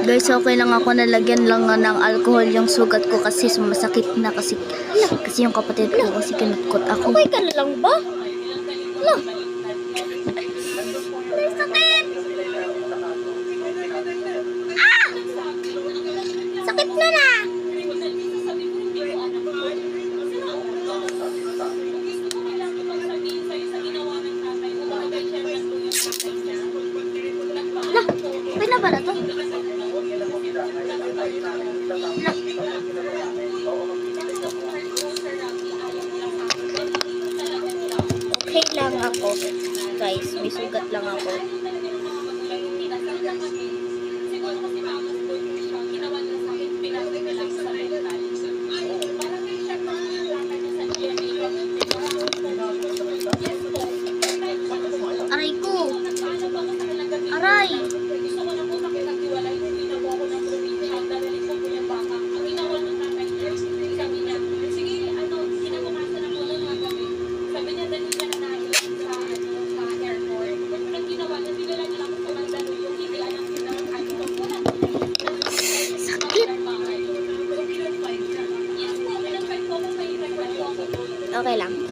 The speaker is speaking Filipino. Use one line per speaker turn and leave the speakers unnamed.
Guys, okay lang ako, nalagyan lang nga ng alcohol yung sugat ko kasi sumasakit na kasi yung kapatid ko kasi kinutkot ako.
Okay ka na lang ba? No. May sakit! Ah! Sakit na na! Lah, okay na ba na to? Okay lang ako. Guys, may sugat lang ako. Aray ko! Aray! Okay lang.